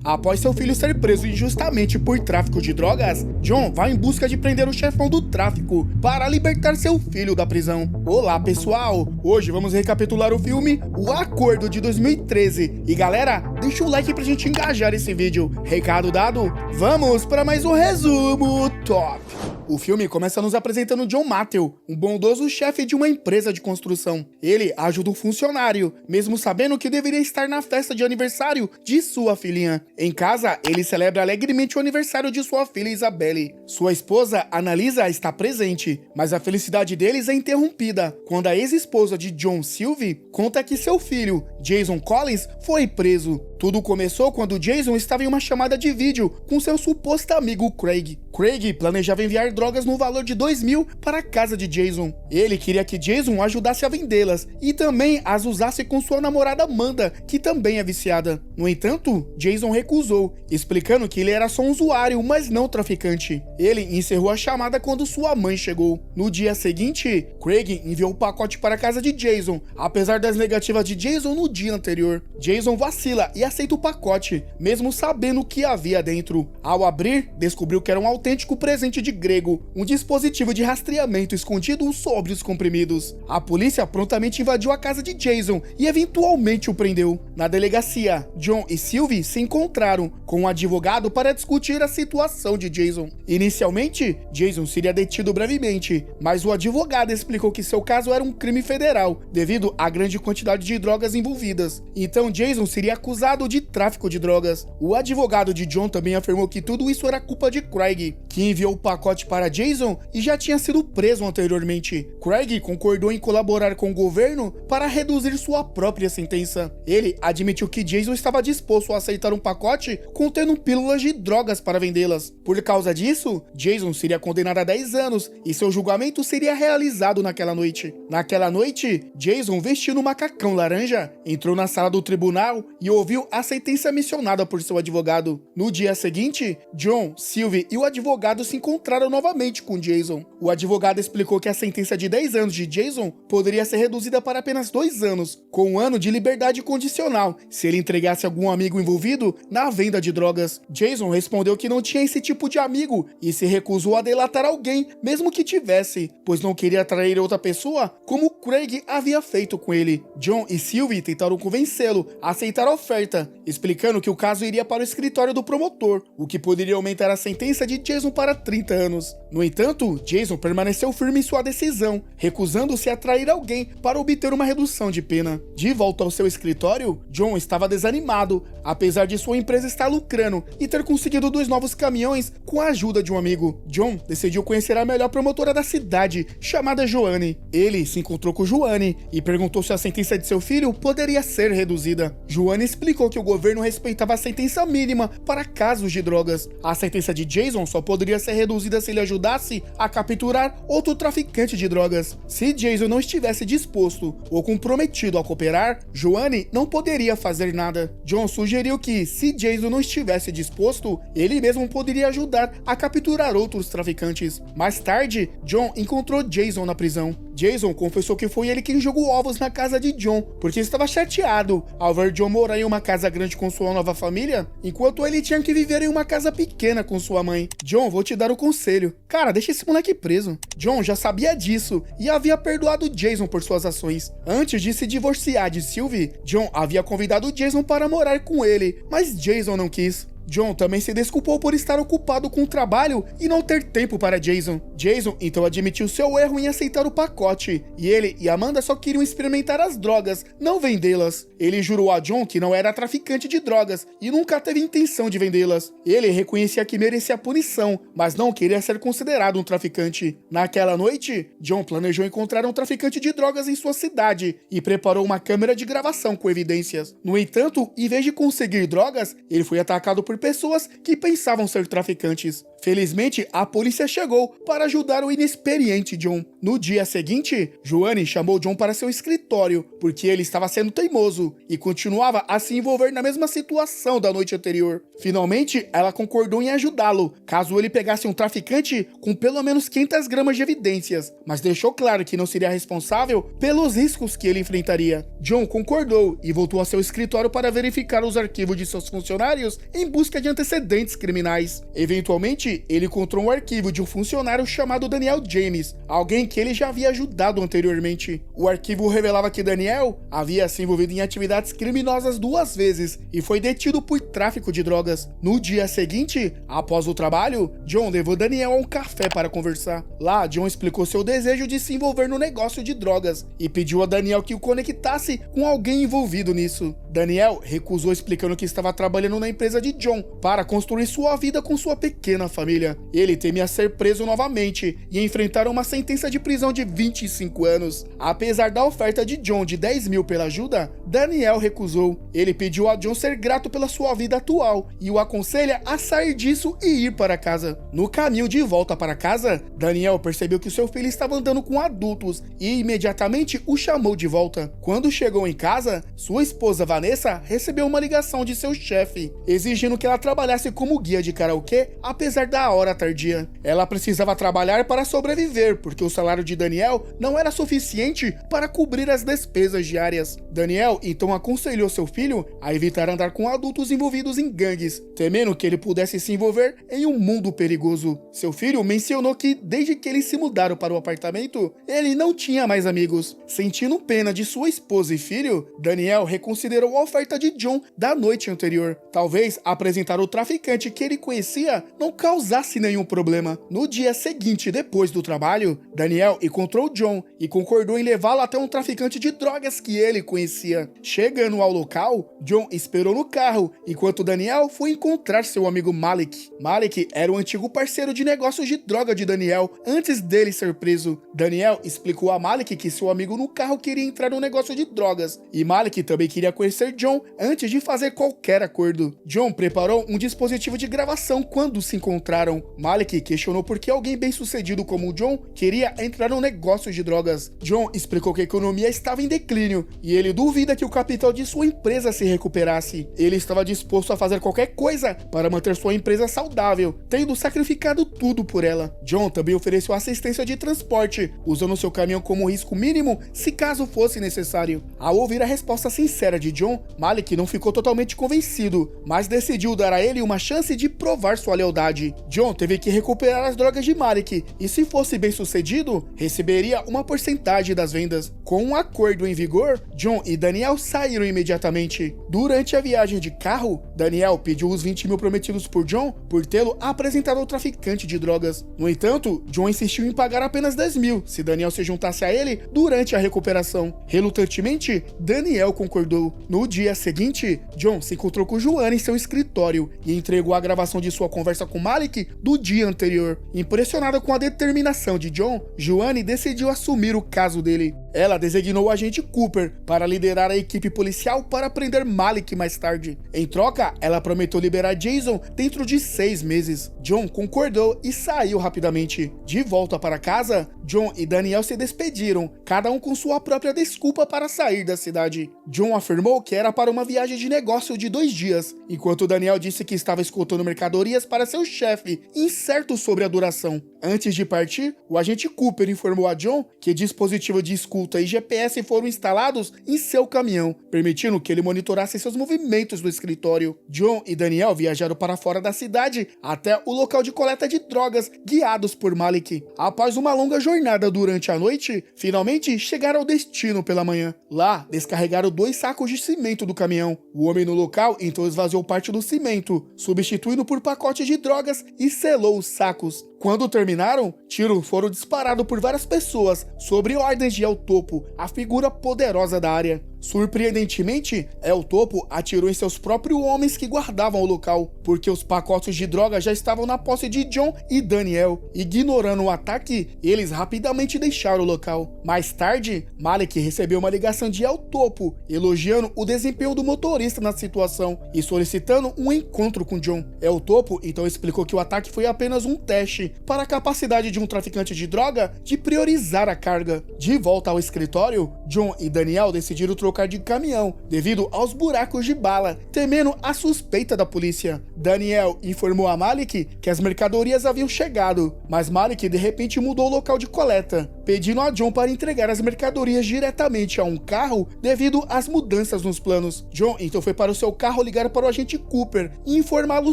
Após seu filho ser preso injustamente por tráfico de drogas, John vai em busca de prender o chefão do tráfico para libertar seu filho da prisão. Olá pessoal, hoje vamos recapitular o filme O Acordo de 2013. E galera, deixa o like pra gente engajar esse vídeo. Recado dado, vamos para mais um resumo top. O filme começa nos apresentando John Matthew, um bondoso chefe de uma empresa de construção. Ele ajuda um funcionário, mesmo sabendo que deveria estar na festa de aniversário de sua filhinha. Em casa, ele celebra alegremente o aniversário de sua filha Isabelle. Sua esposa, Annalisa, está presente, mas a felicidade deles é interrompida quando a ex-esposa de John, Sylvie, conta que seu filho, Jason Collins, foi preso. Tudo começou quando Jason estava em uma chamada de vídeo com seu suposto amigo Craig. Craig planejava enviar drogas no valor de 2.000 para a casa de Jason. Ele queria que Jason ajudasse a vendê-las e também as usasse com sua namorada Amanda, que também é viciada. No entanto, Jason recusou, explicando que ele era só um usuário, mas não traficante. Ele encerrou a chamada quando sua mãe chegou. No dia seguinte, Craig enviou o pacote para a casa de Jason, apesar das negativas de Jason no dia anterior. Jason vacila e aceita o pacote, mesmo sabendo o que havia dentro. Ao abrir, descobriu que era um autêntico presente de Grego, um dispositivo de rastreamento escondido sobre os comprimidos. A polícia prontamente invadiu a casa de Jason e eventualmente o prendeu. Na delegacia, John e Sylvie se encontraram com um advogado para discutir a situação de Jason. Inicialmente, Jason seria detido brevemente, mas o advogado explicou que seu caso era um crime federal, devido à grande quantidade de drogas envolvidas. Então Jason seria acusado de tráfico de drogas. O advogado de John também afirmou que tudo isso era culpa de Craig, que enviou o pacote para Jason e já tinha sido preso anteriormente. Craig concordou em colaborar com o governo para reduzir sua própria sentença. Ele admitiu que Jason estava disposto a aceitar um pacote contendo pílulas de drogas para vendê-las. Por causa disso, Jason seria condenado a 10 anos e seu julgamento seria realizado naquela noite. Naquela noite, Jason, vestindo um macacão laranja, entrou na sala do tribunal e ouviu a sentença mencionada por seu advogado. No dia seguinte, John, Sylvie e o advogado se encontraram novamente com Jason. O advogado explicou que a sentença de 10 anos de Jason poderia ser reduzida para apenas 2 anos, com 1 ano de liberdade condicional, se ele entregasse algum amigo envolvido na venda de drogas. Jason respondeu que não tinha esse tipo de amigo e se recusou a delatar alguém, mesmo que tivesse, pois não queria atrair outra pessoa como Craig havia feito com ele. John e Sylvie tentaram convencê-lo a aceitar a oferta, explicando que o caso iria para o escritório do promotor, o que poderia aumentar a sentença de Jason para 30 anos. No entanto, Jason permaneceu firme em sua decisão, recusando-se a atrair alguém para obter uma redução de pena. De volta ao seu escritório, John estava desanimado, apesar de sua empresa estar lucrando e ter conseguido 2 novos caminhões com a ajuda de um amigo. John decidiu conhecer a melhor promotora da cidade, chamada Joanne. Ele se encontrou com Joanne e perguntou se a sentença de seu filho poderia ser reduzida. Joanne explicou que o governo respeitava a sentença mínima para casos de drogas. A sentença de Jason só poderia ser reduzida se ele ajudasse a capturar outro traficante de drogas. Se Jason não estivesse disposto ou comprometido a cooperar, Joanne não poderia fazer nada. John sugeriu que, se Jason não estivesse disposto, ele mesmo poderia ajudar a capturar outros traficantes. Mais tarde, John encontrou Jason na prisão. Jason confessou que foi ele quem jogou ovos na casa de John, porque estava chateado ao ver John morar em uma casa grande com sua nova família, enquanto ele tinha que viver em uma casa pequena com sua mãe. John, vou te dar um conselho. Cara, deixa esse moleque preso. John já sabia disso e havia perdoado Jason por suas ações. Antes de se divorciar de Sylvie, John havia convidado Jason para morar com ele, mas Jason não quis. John também se desculpou por estar ocupado com o trabalho e não ter tempo para Jason. Jason então admitiu seu erro em aceitar o pacote, e ele e Amanda só queriam experimentar as drogas, não vendê-las. Ele jurou a John que não era traficante de drogas e nunca teve intenção de vendê-las. Ele reconhecia que merecia punição, mas não queria ser considerado um traficante. Naquela noite, John planejou encontrar um traficante de drogas em sua cidade e preparou uma câmera de gravação com evidências. No entanto, em vez de conseguir drogas, ele foi atacado por pessoas que pensavam ser traficantes. Felizmente, a polícia chegou para ajudar o inexperiente John. No dia seguinte, Joanne chamou John para seu escritório, porque ele estava sendo teimoso e continuava a se envolver na mesma situação da noite anterior. Finalmente, ela concordou em ajudá-lo, caso ele pegasse um traficante com pelo menos 500 gramas de evidências, mas deixou claro que não seria responsável pelos riscos que ele enfrentaria. John concordou e voltou a seu escritório para verificar os arquivos de seus funcionários em busca de antecedentes criminais. Eventualmente, ele encontrou um arquivo de um funcionário chamado Daniel James, alguém que ele já havia ajudado anteriormente. O arquivo revelava que Daniel havia se envolvido em atividades criminosas 2 vezes e foi detido por tráfico de drogas. No dia seguinte, após o trabalho, John levou Daniel a um café para conversar. Lá, John explicou seu desejo de se envolver no negócio de drogas e pediu a Daniel que o conectasse com alguém envolvido nisso. Daniel recusou, explicando que estava trabalhando na empresa de John para construir sua vida com sua pequena família. Ele temia ser preso novamente e enfrentar uma sentença de prisão de 25 anos. Apesar da oferta de John de 10 mil pela ajuda, Daniel recusou. Ele pediu a John ser grato pela sua vida atual e o aconselha a sair disso e ir para casa. No caminho de volta para casa, Daniel percebeu que seu filho estava andando com adultos e imediatamente o chamou de volta. Quando chegou em casa, sua esposa Vanessa recebeu uma ligação de seu chefe, exigindo que ela trabalhasse como guia de karaokê apesar da hora tardia. Ela precisava trabalhar para sobreviver, porque o salário de Daniel não era suficiente para cobrir as despesas diárias. Daniel então aconselhou seu filho a evitar andar com adultos envolvidos em gangues, temendo que ele pudesse se envolver em um mundo perigoso. Seu filho mencionou que desde que eles se mudaram para o apartamento, ele não tinha mais amigos. Sentindo pena de sua esposa e filho, Daniel reconsiderou a oferta de John da noite anterior. Talvez apresentar o traficante que ele conhecia não causasse nenhum problema. No dia seguinte, depois do trabalho, Daniel encontrou John e concordou em levá-lo até um traficante de drogas que ele conhecia. Chegando ao local, John esperou no carro, enquanto Daniel foi encontrar seu amigo Malik. Malik era o antigo parceiro de negócios de droga de Daniel antes dele ser preso. Daniel explicou a Malik que seu amigo no carro queria entrar no negócio de drogas, e Malik também queria conhecer John antes de fazer qualquer acordo. John preparou um dispositivo de gravação quando se encontraram. Malik questionou por que alguém bem-sucedido como John queria entrar no negócio de drogas. John explicou que a economia estava em declínio e ele duvida que o capital de sua empresa se recuperasse. Ele estava disposto a fazer qualquer coisa para manter sua empresa saudável, tendo sacrificado tudo por ela. John também ofereceu assistência de transporte, usando seu caminhão como risco mínimo se caso fosse necessário. Ao ouvir a resposta sincera de John, Malik não ficou totalmente convencido, mas decidiu dar a ele uma chance de provar sua lealdade. John teve que recuperar as drogas de Malik e, se fosse bem sucedido, receberia uma porcentagem das vendas. Com um acordo em vigor, John e Daniel saíram imediatamente. Durante a viagem de carro, Daniel pediu os 20 mil prometidos por John por tê-lo apresentado ao traficante de drogas. No entanto, John insistiu em pagar apenas 10 mil se Daniel se juntasse a ele durante a recuperação. Relutantemente, Daniel concordou. No dia seguinte, John se encontrou com Joanne em seu escritório e entregou a gravação de sua conversa com Malik do dia anterior. Impressionada com a determinação de John, Joanne decidiu assumir o caso dele. Ela designou o agente Cooper para liderar a equipe policial para prender Malik mais tarde. Em troca, ela prometeu liberar Jason dentro de 6 meses. John concordou e saiu rapidamente. De volta para casa, John e Daniel se despediram, cada um com sua própria desculpa para sair da cidade. John afirmou que era para uma viagem de negócio de 2 dias, enquanto Daniel disse que estava escoltando mercadorias para seu chefe, incerto sobre a duração. Antes de partir, o agente Cooper informou a John que dispositivos de escuta e GPS foram instalados em seu caminhão, permitindo que ele monitorasse seus movimentos no escritório. John e Daniel viajaram para fora da cidade até o local de coleta de drogas, guiados por Malik. Após uma longa jornada durante a noite, finalmente chegaram ao destino pela manhã. Lá, descarregaram 2 sacos de cimento do caminhão. O homem no local então esvaziou parte do cimento, substituindo por pacotes de drogas, e selou os sacos. Quando terminaram, tiros foram disparados por várias pessoas sobre ordens de El Topo, a figura poderosa da área. Surpreendentemente, El Topo atirou em seus próprios homens que guardavam o local, porque os pacotes de droga já estavam na posse de John e Daniel. Ignorando o ataque, eles rapidamente deixaram o local. Mais tarde, Malik recebeu uma ligação de El Topo, elogiando o desempenho do motorista na situação e solicitando um encontro com John. El Topo então explicou que o ataque foi apenas um teste para a capacidade de um traficante de droga de priorizar a carga. De volta ao escritório, John e Daniel decidiram trocar de caminhão devido aos buracos de bala, temendo a suspeita da polícia. Daniel informou a Malik que as mercadorias haviam chegado, mas Malik de repente mudou o local de coleta, pedindo a John para entregar as mercadorias diretamente a um carro devido às mudanças nos planos. John então foi para o seu carro ligar para o agente Cooper e informá-lo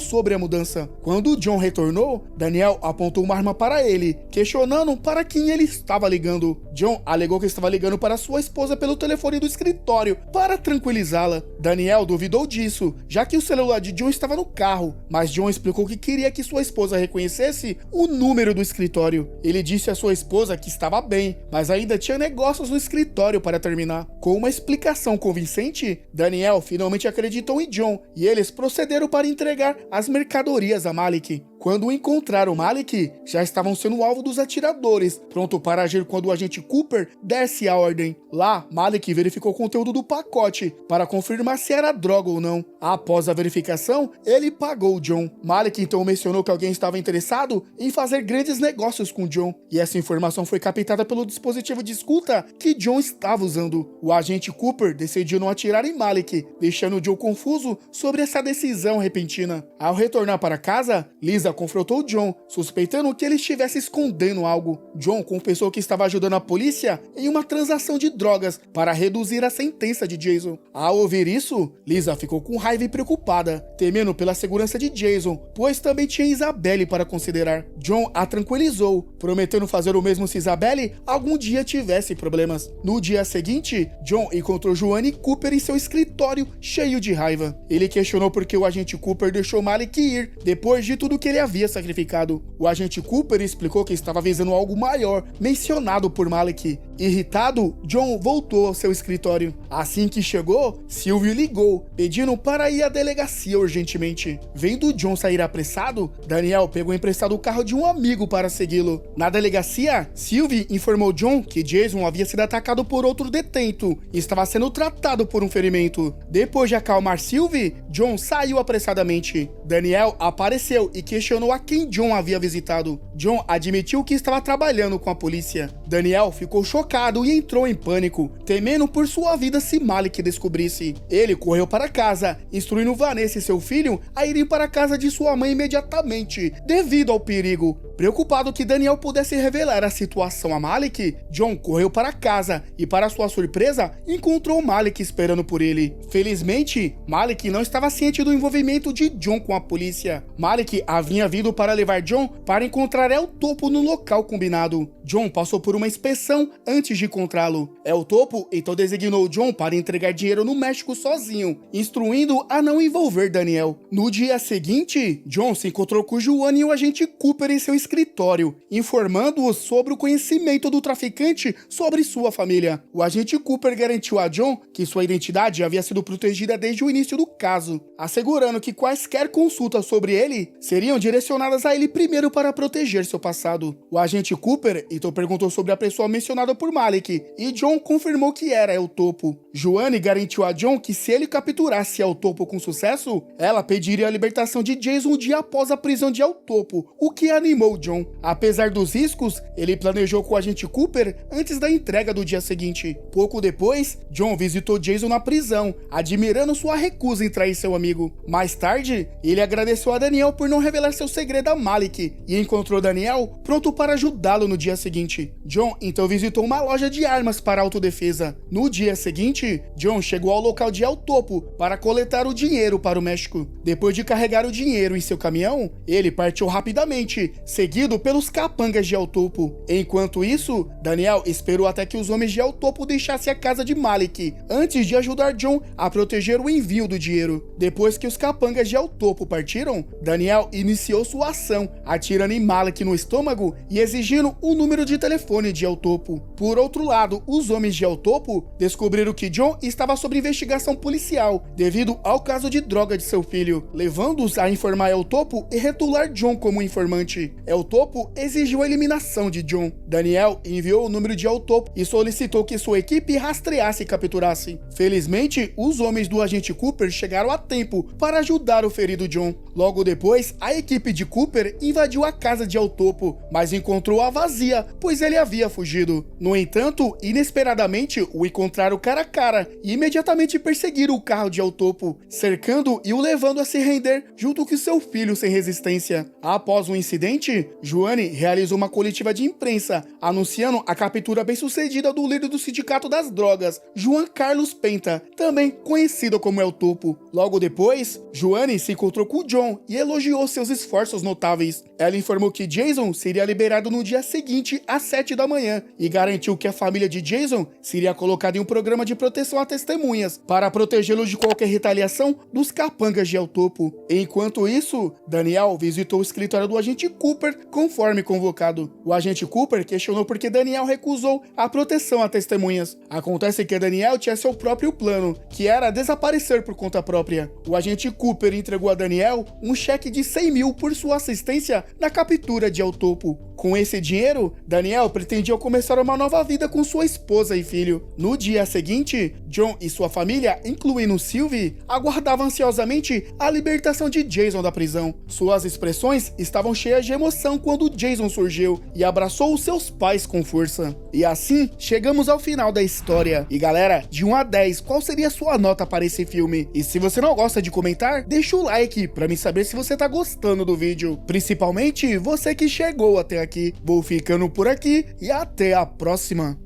sobre a mudança. Quando John retornou, Daniel apontou uma arma para ele, questionando para quem ele estava ligando. John alegou que estava ligando para sua esposa pelo telefone do escritório para tranquilizá-la. Daniel duvidou disso, já que o celular de John estava no carro, mas John explicou que queria que sua esposa reconhecesse o número do escritório. Ele disse à sua esposa que estava bem, mas ainda tinha negócios no escritório para terminar. Com uma explicação convincente, Daniel finalmente acreditou em John e eles procederam para entregar as mercadorias a Malik. Quando encontraram Malik, já estavam sendo alvo dos atiradores, pronto para agir quando o agente Cooper desse a ordem. Lá, Malik verificou o conteúdo do pacote para confirmar se era droga ou não. Após a verificação, ele pagou John. Malik então mencionou que alguém estava interessado em fazer grandes negócios com John, e essa informação foi captada pelo dispositivo de escuta que John estava usando. O agente Cooper decidiu não atirar em Malik, deixando John confuso sobre essa decisão repentina. Ao retornar para casa, Lisa confrontou John, suspeitando que ele estivesse escondendo algo. John confessou que estava ajudando a polícia em uma transação de drogas para reduzir a sentença de Jason. Ao ouvir isso, Lisa ficou com raiva e preocupada, temendo pela segurança de Jason, pois também tinha Isabelle para considerar. John a tranquilizou, prometendo fazer o mesmo se Isabelle algum dia tivesse problemas. No dia seguinte, John encontrou Joanne Cooper em seu escritório, cheio de raiva. Ele questionou por que o agente Cooper deixou Malik ir, depois de tudo que ele havia sacrificado. O agente Cooper explicou que estava visando algo maior, mencionado por Malik. Irritado, John voltou ao seu escritório. Assim que chegou, Sylvie ligou, pedindo para ir à delegacia urgentemente. Vendo John sair apressado, Daniel pegou emprestado o carro de um amigo para segui-lo. Na delegacia, Sylvie informou John que Jason havia sido atacado por outro detento e estava sendo tratado por um ferimento. Depois de acalmar Sylvie, John saiu apressadamente. Daniel apareceu e questionou a quem John havia visitado. John admitiu que estava trabalhando com a polícia. Daniel ficou chocado e entrou em pânico, temendo por sua vida se Malik descobrisse. Ele correu para casa, instruindo Vanessa e seu filho a irem para a casa de sua mãe imediatamente, devido ao perigo. Preocupado que Daniel pudesse revelar a situação a Malik, John correu para casa e, para sua surpresa, encontrou Malik esperando por ele. Felizmente, Malik não estava ciente do envolvimento de John com a polícia. Malik havia vindo para levar John para encontrar El Topo no local combinado. John passou por uma inspeção antes de encontrá-lo. El Topo então designou John para entregar dinheiro no México sozinho, instruindo a não envolver Daniel. No dia seguinte, John se encontrou com Joanne e o agente Cooper em seu escritório, informando-os sobre o conhecimento do traficante sobre sua família. O agente Cooper garantiu a John que sua identidade havia sido protegida desde o início do caso, assegurando que quaisquer consultas sobre ele seriam direcionadas a ele primeiro para proteger seu passado. O agente Cooper então perguntou sobre a pessoa mencionada por Malik, e John confirmou que era El Topo. Joanne garantiu a John que se ele capturasse El Topo com sucesso, ela pediria a libertação de Jason um dia após a prisão de El Topo, o que animou John. Apesar dos riscos, ele planejou com o agente Cooper antes da entrega do dia seguinte. Pouco depois, John visitou Jason na prisão, admirando sua recusa em trair seu amigo. Mais tarde, ele agradeceu a Daniel por não revelar seu segredo a Malik e encontrou Daniel pronto para ajudá-lo no dia seguinte. John então visitou uma loja de armas para autodefesa. No dia seguinte, John chegou ao local de El Topo para coletar o dinheiro para o México. Depois de carregar o dinheiro em seu caminhão, ele partiu rapidamente, seguido pelos capangas de El Topo. Enquanto isso, Daniel esperou até que os homens de El Topo deixassem a casa de Malik, antes de ajudar John a proteger o envio do dinheiro. Depois que os capangas de El Topo partiram, Daniel iniciou sua ação, atirando em Malik no estômago e exigindo o número de telefone de El Topo. Por outro lado, os homens de El Topo descobriram que John estava sob investigação policial devido ao caso de droga de seu filho, levando-os a informar El Topo e rotular John como informante. El Topo exigiu a eliminação de John. Daniel enviou o número de El Topo e solicitou que sua equipe rastreasse e capturasse. Felizmente, os homens do agente Cooper chegaram a tempo para ajudar o ferido John. Logo depois, a equipe de Cooper invadiu a casa de El Topo, mas encontrou-a vazia, pois ele havia fugido. No entanto, inesperadamente, o encontraram cara a cara e imediatamente perseguiram o carro de El Topo, cercando e o levando a se render junto com seu filho sem resistência. Após o incidente, Joanne realizou uma coletiva de imprensa, anunciando a captura bem-sucedida do líder do Sindicato das Drogas, Juan Carlos Penta, também conhecido como El Topo. Logo depois, Joanne se encontrou com John e elogiou seus esforços notáveis. Ela informou que Jason seria liberado no dia seguinte às 7 da manhã e garantiu que a família de Jason seria colocada em um programa de proteção a testemunhas para protegê-los de qualquer retaliação dos capangas de El Topo. Enquanto isso, Daniel visitou o escritório do agente Cooper conforme convocado. O agente Cooper questionou por que Daniel recusou a proteção a testemunhas. Acontece que Daniel tinha seu próprio plano, que era desaparecer por conta própria. O agente Cooper entregou a Daniel um cheque de 100 mil por sua assistência na captura de El Topo. Com esse dinheiro, Daniel pretendia começar uma nova vida com sua esposa e filho. No dia seguinte, John e sua família, incluindo Sylvie, aguardavam ansiosamente a libertação de Jason da prisão. Suas expressões estavam cheias de emoção quando Jason surgiu e abraçou os seus pais com força. E assim, chegamos ao final da história. E galera, de 1 a 10, qual seria a sua nota para esse filme? E se você não gosta de comentar, deixa o like para me saber se você tá gostando do vídeo. Principalmente você que chegou até aqui. Vou ficando por aqui e até a próxima.